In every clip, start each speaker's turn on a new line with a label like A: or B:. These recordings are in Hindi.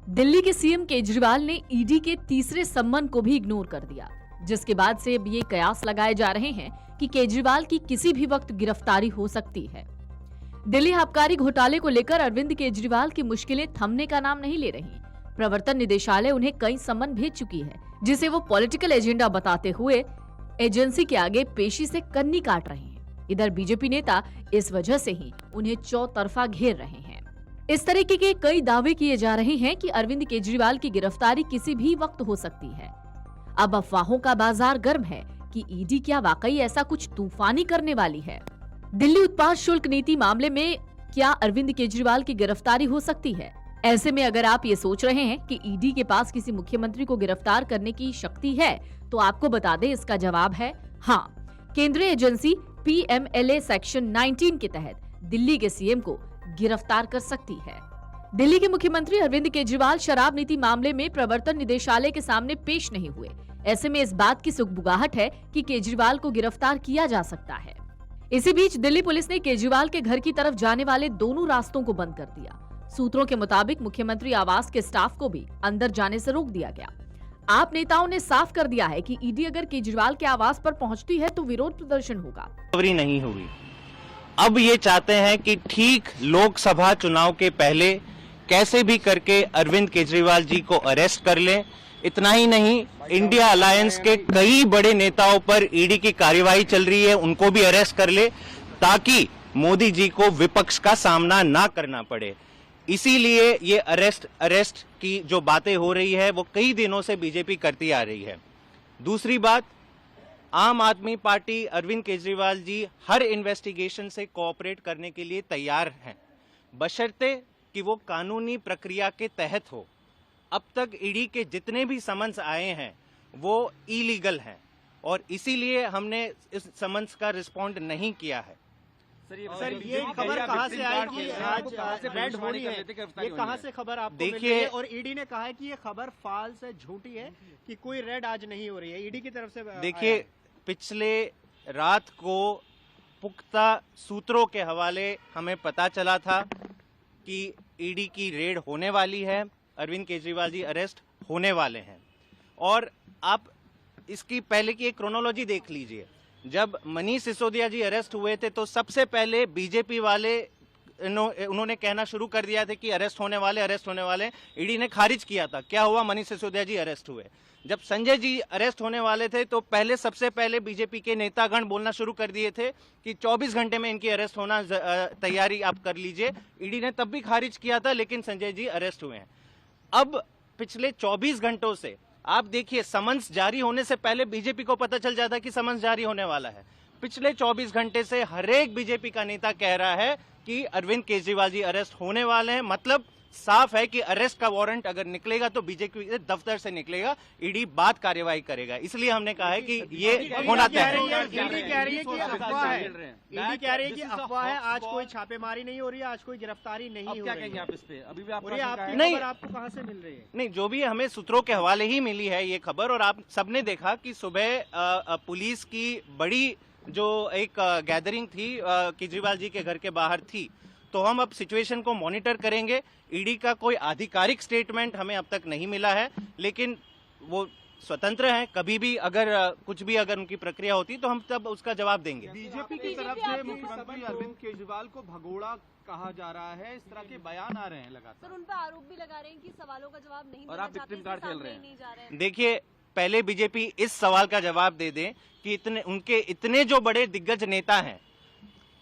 A: दिल्ली के सीएम केजरीवाल ने ईडी के तीसरे सम्मन को भी इग्नोर कर दिया, जिसके बाद से अब ये कयास लगाए जा रहे हैं कि केजरीवाल की किसी भी वक्त गिरफ्तारी हो सकती है। दिल्ली आबकारी घोटाले को लेकर अरविंद केजरीवाल की मुश्किलें थमने का नाम नहीं ले रही। प्रवर्तन निदेशालय उन्हें कई सम्मन भेज चुकी है, जिसे वो पॉलिटिकल एजेंडा बताते हुए एजेंसी के आगे पेशी से कन्नी काट रहे हैं। इधर बीजेपी नेता इस वजह से ही उन्हें चौतरफा घेर रहे हैं। इस तरीके के कई दावे किए जा रहे हैं कि अरविंद केजरीवाल की गिरफ्तारी किसी भी वक्त हो सकती है। अब अफवाहों का बाजार गर्म है कि ईडी क्या वाकई ऐसा कुछ तूफानी करने वाली है। दिल्ली उत्पाद शुल्क नीति मामले में क्या अरविंद केजरीवाल की गिरफ्तारी हो सकती है? ऐसे में अगर आप ये सोच रहे हैं कि ईडी के पास किसी मुख्यमंत्री को गिरफ्तार करने की शक्ति है, तो आपको बता दें इसका जवाब है हाँ। केंद्रीय एजेंसी PMLA सेक्शन 19 के तहत दिल्ली के सीएम को गिरफ्तार कर सकती है। दिल्ली के मुख्यमंत्री अरविंद केजरीवाल शराब नीति मामले में प्रवर्तन निदेशालय के सामने पेश नहीं हुए। ऐसे में इस बात की सुगबुगाहट है कि केजरीवाल को गिरफ्तार किया जा सकता है। इसी बीच दिल्ली पुलिस ने केजरीवाल के घर की तरफ जाने वाले दोनों रास्तों को बंद कर दिया। सूत्रों के मुताबिक मुख्यमंत्री आवास के स्टाफ को भी अंदर जाने से रोक दिया गया। आप नेताओं ने साफ कर दिया है कि ईडी अगर केजरीवाल के आवास पर पहुंचती है तो विरोध प्रदर्शन होगा।
B: नहीं होगी। अब ये चाहते हैं कि ठीक लोकसभा चुनाव के पहले कैसे भी करके अरविंद केजरीवाल जी को अरेस्ट कर लें। इतना ही नहीं, इंडिया अलायंस के कई बड़े नेताओं पर ईडी की कार्यवाही चल रही है, उनको भी अरेस्ट कर ले ताकि मोदी जी को विपक्ष का सामना ना करना पड़े। इसीलिए ये अरेस्ट की जो बातें हो रही है वो कई दिनों से बीजेपी करती आ रही है। दूसरी बात, आम आदमी पार्टी अरविंद केजरीवाल जी हर इन्वेस्टिगेशन से कोऑपरेट करने के लिए तैयार हैं, बशर्ते कि वो कानूनी प्रक्रिया के तहत हो। अब तक ईडी के जितने भी समन्स आए हैं वो इलीगल हैं और इसीलिए हमने इस समन्स का रिस्पॉन्ड नहीं किया है।
C: सर ये खबर कहां से आई कि आज रेड हो रही है? ये कहां से खबर आपको
B: देखिए,
C: और ईडी ने कहा है कि ये खबर फाल्स है, झूठी है, कि कोई रेड आज नहीं हो रही है ईडी की तरफ से।
B: देखिए, पिछले रात को पुख्ता सूत्रों के हवाले हमें पता चला था कि ईडी की रेड होने वाली है, अरविंद केजरीवाल जी अरेस्ट होने वाले हैं। और आप इसकी पहले की एक क्रोनोलॉजी देख लीजिए। जब मनीष सिसोदिया जी अरेस्ट हुए थे तो सबसे पहले बीजेपी वाले उन्होंने कहना शुरू कर दिया था कि अरेस्ट होने वाले। ईडी ने खारिज किया था। क्या हुआ? मनीष सिसोदिया जी अरेस्ट हुए। जब संजय जी अरेस्ट होने वाले थे तो सबसे पहले बीजेपी के नेतागण बोलना शुरू कर दिए थे कि 24 घंटे में इनकी अरेस्ट होना, तैयारी आप कर लीजिए। ईडी ने तब भी खारिज किया था, लेकिन संजय जी अरेस्ट हुए हैं। अब पिछले 24 घंटों से आप देखिए, समन्स जारी होने से पहले बीजेपी को पता चल जाता कि समन्स जारी होने वाला है। पिछले 24 घंटे से हर एक बीजेपी का नेता कह रहा है कि अरविंद केजरीवाल जी अरेस्ट होने वाले हैं। मतलब साफ है कि अरेस्ट का वारंट अगर निकलेगा तो बीजेपी के दफ्तर से निकलेगा, ईडी बाद कार्यवाही करेगा। इसलिए हमने कहा है कि ये होना तय है।
C: ईडी कह रही है कि अफवाह है, ईडी कह रही है कि अफवाह है, आज कोई छापेमारी नहीं हो रही है, आज कोई गिरफ्तारी नहीं हो रही है।
D: आप इस पे अभी भी
C: आपकी खबर आपको कहां से मिल रही है?
B: नहीं, जो भी हमें सूत्रों के हवाले ही मिली है ये खबर। और आप सबने देखा कि सुबह पुलिस की बड़ी जो एक गैदरिंग थी केजरीवाल जी के घर के बाहर थी। तो हम अब सिचुएशन को मॉनिटर करेंगे। ईडी का कोई आधिकारिक स्टेटमेंट हमें अब तक नहीं मिला है, लेकिन वो स्वतंत्र हैं। कभी भी अगर कुछ भी अगर उनकी प्रक्रिया होती तो हम तब उसका जवाब देंगे।
D: बीजेपी की तरफ से मुख्यमंत्री अरविंद केजरीवाल को भगोड़ा कहा जा रहा है, इस तरह के बयान आ रहे हैं लगातार।
E: सर, उन पर आरोप भी लगा रहे हैं कि सवालों का जवाब नहीं
D: और आप विक्टिम कार्ड खेल रहे हैं।
B: देखिए, पहले बीजेपी इस सवाल का जवाब दे दें कि उनके इतने जो बड़े दिग्गज नेता हैं,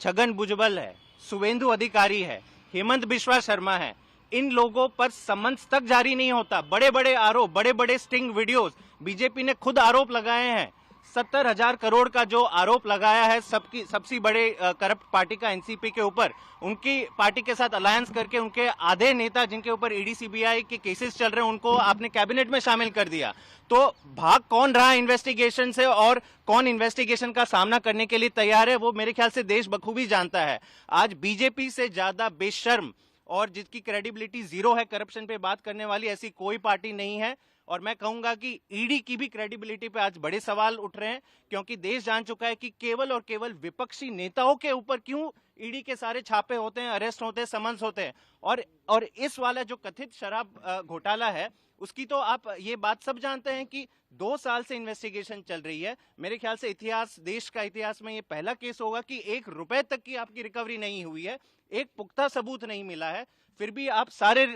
B: छगन भुजबल है, शुभेंदु अधिकारी है, हेमंत बिश्वा शर्मा है, इन लोगों पर समन्स तक जारी नहीं होता। बड़े बड़े आरोप, बड़े बड़े स्टिंग वीडियोस बीजेपी ने खुद आरोप लगाए हैं। 70,000 करोड़ का जो आरोप लगाया है सबसे बड़े करप्ट पार्टी का एनसीपी के ऊपर, उनकी पार्टी के साथ अलायंस करके उनके आधे नेता जिनके ऊपर ईडी सीबीआई के केसेस चल रहे हैं उनको आपने कैबिनेट में शामिल कर दिया। तो भाग कौन रहा इन्वेस्टिगेशन से और कौन इन्वेस्टिगेशन का सामना करने के लिए तैयार है, वो मेरे ख्याल से देश बखूबी जानता है। आज बीजेपी से ज्यादा बेशर्म और जिसकी क्रेडिबिलिटी जीरो है करप्शन पे बात करने वाली, ऐसी कोई पार्टी नहीं है। और मैं कहूंगा कि ईडी की भी क्रेडिबिलिटी पे आज बड़े सवाल उठ रहे हैं, क्योंकि देश जान चुका है कि केवल और केवल विपक्षी नेताओं के ऊपर क्यों ईडी के सारे छापे होते हैं, अरेस्ट होते हैं, समन्स होते हैं। और इस वाला जो कथित शराब घोटाला है उसकी तो आप ये बात सब जानते हैं कि 2 साल से इन्वेस्टिगेशन चल रही है। मेरे ख्याल से देश का इतिहास में ये पहला केस होगा कि 1 रुपए तक की आपकी रिकवरी नहीं हुई है, एक पुख्ता सबूत नहीं मिला है, फिर भी आप सारे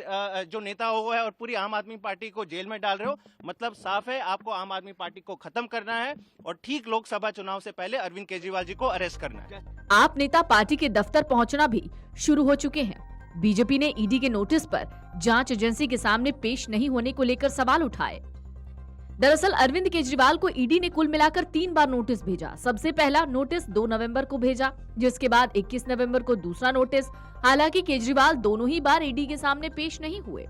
B: जो नेता हो है और पूरी आम आदमी पार्टी को जेल में डाल रहे हो। मतलब साफ है, आपको आम आदमी पार्टी को खत्म करना है और ठीक लोकसभा चुनाव से पहले अरविंद केजरीवाल जी को अरेस्ट करना है।
A: आप नेता पार्टी के दफ्तर पहुंचना भी शुरू हो चुके हैं। बीजेपी ने ईडी के नोटिस पर जांच एजेंसी के सामने पेश नहीं होने को लेकर सवाल उठाए। दरअसल अरविंद केजरीवाल को ईडी ने कुल मिलाकर 3 बार नोटिस भेजा। सबसे पहला नोटिस 2 नवंबर को भेजा, जिसके बाद 21 नवंबर को दूसरा नोटिस। हालांकि केजरीवाल दोनों ही बार ईडी के सामने पेश नहीं हुए।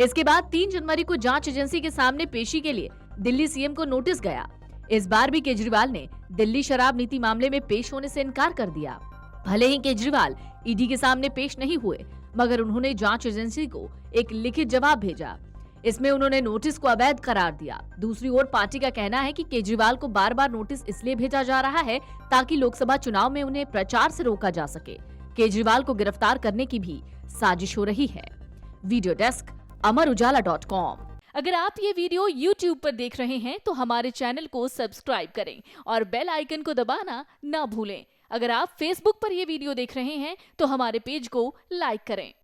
A: इसके बाद 3 जनवरी को जांच एजेंसी के सामने पेशी के लिए दिल्ली सीएम को नोटिस गया। इस बार भी केजरीवाल ने दिल्ली शराब नीति मामले में पेश होने से इनकार कर दिया। भले ही केजरीवाल ईडी के सामने पेश नहीं हुए, मगर उन्होंने जांच एजेंसी को एक लिखित जवाब भेजा। इसमें उन्होंने नोटिस को अवैध करार दिया। दूसरी ओर पार्टी का कहना है कि केजरीवाल को बार-बार नोटिस इसलिए भेजा जा रहा है ताकि लोकसभा चुनाव में उन्हें प्रचार से रोका जा सके। केजरीवाल को गिरफ्तार करने की भी साजिश हो रही है। वीडियो डेस्क अमरउजाला.com। अगर आप ये वीडियो YouTube पर देख रहे हैं तो हमारे चैनल को सब्सक्राइब करें और बेल आइकन को दबाना ना भूलें। अगर आप Facebook पर ये वीडियो देख रहे हैं तो हमारे पेज को लाइक करें।